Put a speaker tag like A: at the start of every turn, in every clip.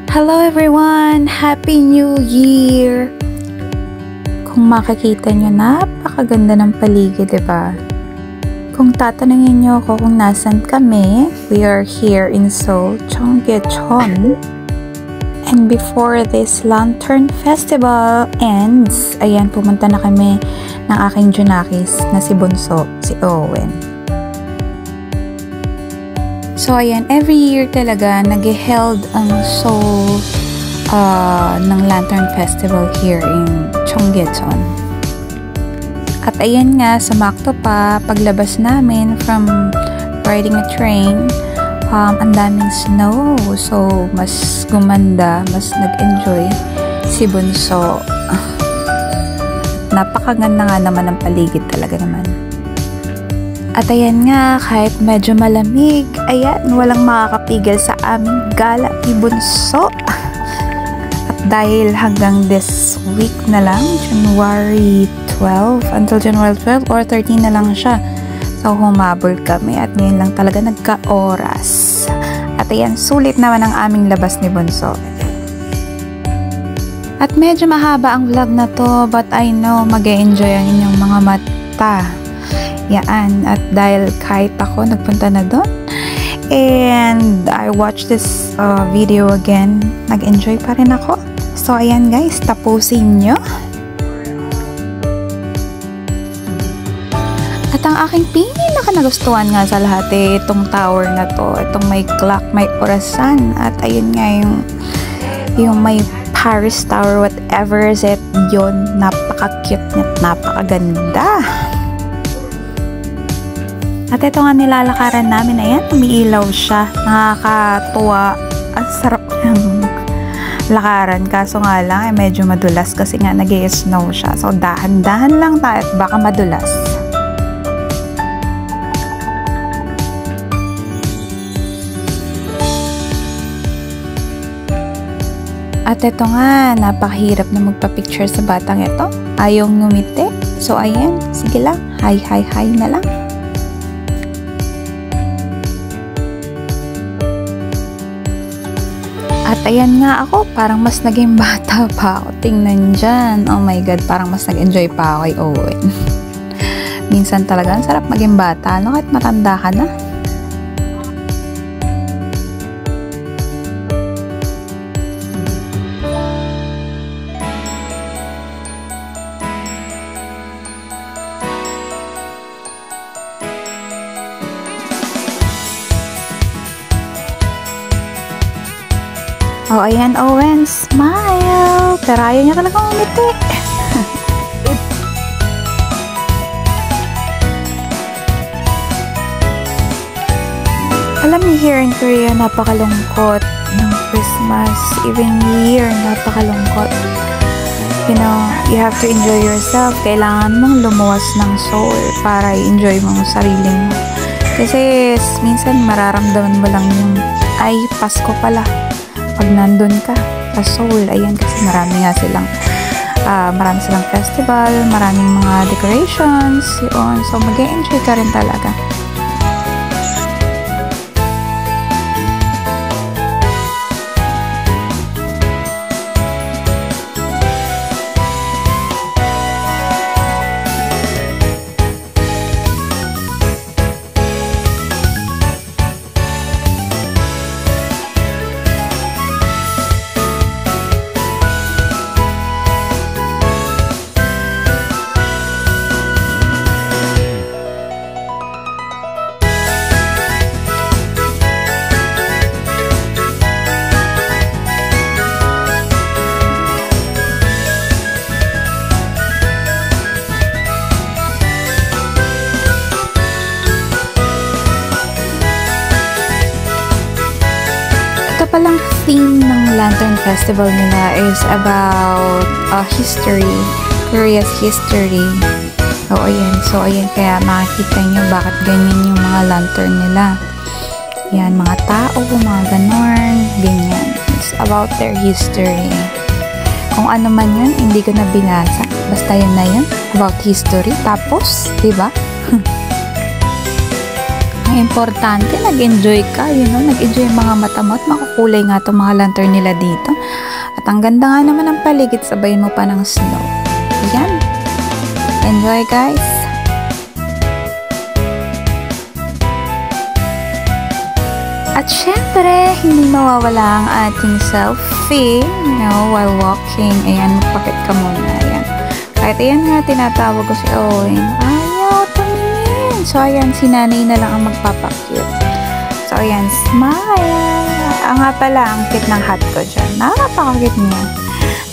A: Hello everyone! Happy New Year! Kung makikita nyo, napakaganda ng paligid, diba? Kung tatanungin nyo ako kung nasan kami, we are here in Seoul, Cheonggyecheon. And before this Lantern Festival ends, ayan, pumunta na kami ng aking Junakis na si Bunso, si Owen. So, ayan, every year talaga nag-held ang Seoul ng Lantern Festival here in Cheonggyecheon. At ayan nga, sumakto pa, paglabas namin from riding a train, ang daming snow. So, mas gumanda, mas nag-enjoy si Bunso. Napakaganda nga naman ang paligid talaga naman. At ayan nga, kahit medyo malamig, ayan, walang makakapigil sa aming gala ni Bunso. At dahil hanggang this week na lang, January 12, until January 12 or 13 na lang siya. So, humabol kami at ngayon lang talaga nagka-oras. At ayan, sulit naman ang aming labas ni Bunso. At medyo mahaba ang vlog na to, but I know mag-e-enjoy ang inyong mga mata. Yan, at dahil kahit ako nagpunta na doon and I watched this video again, nag-enjoy pa rin ako. So ayan guys, tapusin nyo. At ang aking pinaka-nagustuhan nga sa lahat itong tower na to, itong may clock, may orasan, at ayun nga yung may Paris Tower, whatever is it, yun, napaka-cute at napakaganda. At ito nga nilalakaran namin, ayan, umiilaw siya. Nakakatuwa. Ang sarap ng lakaran. Kaso nga lang, medyo madulas kasi nga nag-i-snow siya. So, dahan-dahan lang tayo at baka madulas. At ito nga, napakahirap na magpa-picture sa batang ito. Ayaw ngumiti. So, ayan, sige lang. Hi na lang. At ayan nga ako, parang mas naging bata pa ako. Tingnan dyan. Oh my God, parang mas nag-enjoy pa ako kay Owen. Minsan talaga, ang sarap maging bata, no? Kahit matanda ka na. Oh, ayan, Owen, smile! Pero ayaw niya talagang umiti. Alam niyo, here in Korea, napakalungkot ng Christmas. Even year, napakalungkot. You know, you have to enjoy yourself. Kailangan mong lumuwas ng soul para i-enjoy mo ang sarili mo. Kasi minsan mararamdaman mo lang yung, ay, Pasko pala. Pag nandun ka sa Seoul, ayan, kasi marami silang festival, maraming mga decorations, yun. So, mag-e-enjoy ka rin talaga. Palang theme ng Lantern Festival nila is about history, Korea's history. So ayan, kaya makikita nyo bakit ganyan yung mga lantern nila. Yan, mga tao, mga ganon, ganyan. It's about their history. Kung ano man yun, hindi ko na binasa. Basta yun na yun, about history. Tapos, diba? importante, nag-enjoy ka, nag-enjoy yung mga mata mo at makukulay nga itong mga lantern nila dito. At ang ganda nga naman ng paligid, sabayin mo pa ng snow. Ayan. Enjoy, guys. At syempre, hindi mawawala ang ating selfie, while walking. Ayan, magpakit ka muna. Ayan. Kahit ayan nga, tinatawag ko si Owen. Ayaw, tumingin. So, ayan, si nanay na lang ang magpapakute. So, ayan, smile. Nga pala, ang cute ng hat ko dyan. Napaka-cute niya.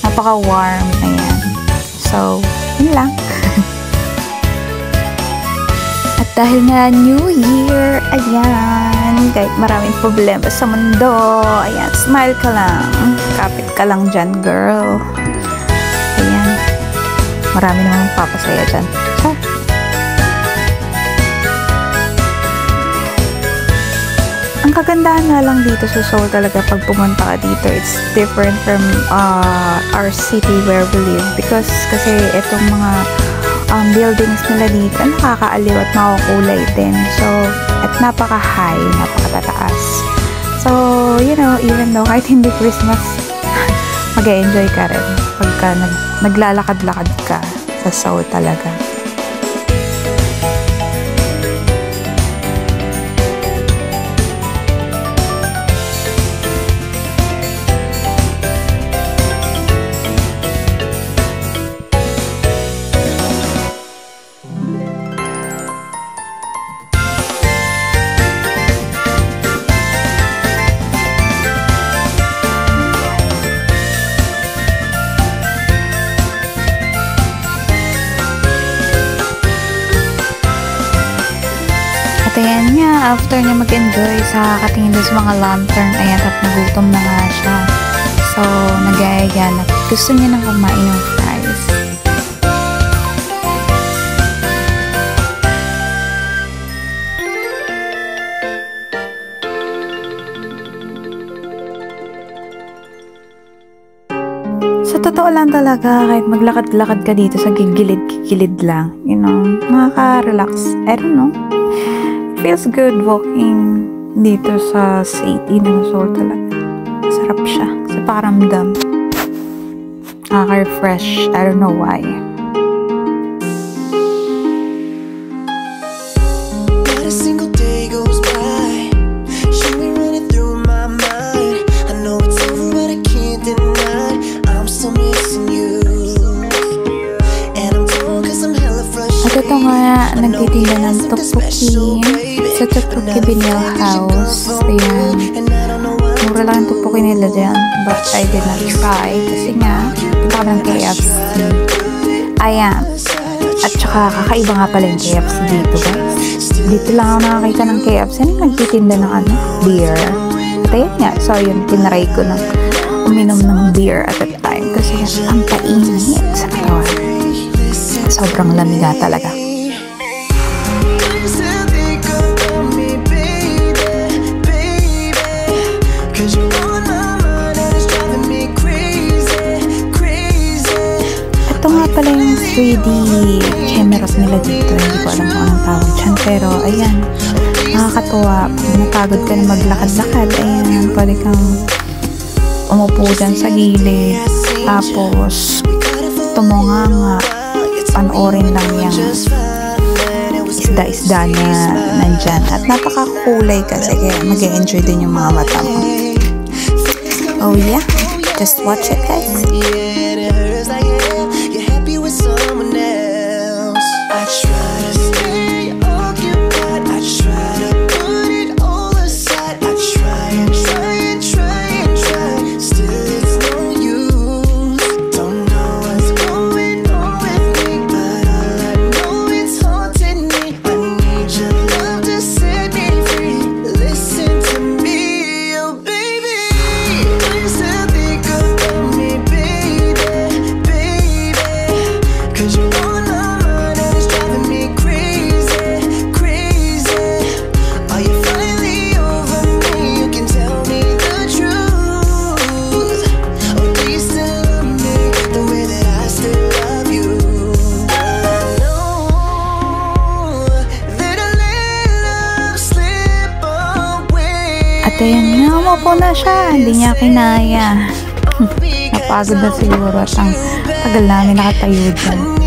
A: Napaka-warm. Ayan. So, yun lang. At dahil nga New Year, ayan, kahit maraming problema sa mundo, ayan, smile ka lang. Kapit ka lang dyan, girl. Ayan. Marami namang papasaya dyan. So, ang kagandahan nga lang dito sa Seoul talaga pag pumunta ka dito, it's different from our city where we live. Because kasi itong mga buildings nila dito, nakakaaliw at makukulay din. So, at napaka-high, napaka-tataas. So, even though kahit hindi Christmas, mag-enjoy ka rin pagka naglalakad-lakad ka sa Seoul talaga. At ayan nga, after niya mag-enjoy sa katingin doon sa mga lantern, ayan, at nagutom na nga siya. So, nag-aaya na gusto niya nang kumain ng fries. Sa totoo lang talaga, kahit maglakad-lakad ka dito sa gigilid-gigilid lang, nakaka-relax. I don't know. Feels good walking dito sa city ng Seoul talaga. Sarap siya sa pakiramdam. Nakaka-refresh. I don't know why.
B: Not a single day goes by. You've been running through my mind. I know it's over, but I can't deny I'm still missing you. And I'm torn 'cause I'm hella frustrated.
A: At ito nga, nagtitinda ng tteokbokki sa Tteokbokki Binil House. Ayan. Mura lang ang tteokbokki nila dyan. But I did not try. Kasi nga, punta kami ng KFC. Ayan. At saka, kakaiba nga pala yung KFC dito, guys. Dito lang ako nakakita ng KFC. Nagtitinda ng beer. At ayan nga. So, yun, tinaray ko ng uminom ng beer at that time. Kasi ang painit sa katawan. Sobrang lamig nga talaga. Ito nga pala yung 3D cameras nila dito. Hindi ko alam kung anong tawag dyan. Pero, ayan. Nakakatuwa. Pag napagod ka na maglakad-lakad, ayan. Pwede kang umupo dyan sa gilid. Tapos, tumunganga. Panoorin lang yung isda-isda na nandyan. At napakakulay kasi. Kaya mag-enjoy din yung mga mata mo. Oh yeah. Just watch it, guys.
B: Baby,
A: ayan nga, umupo na siya. Hindi niya kinaya. Napagod na siguro at ang tagal namin nakatayo dyan.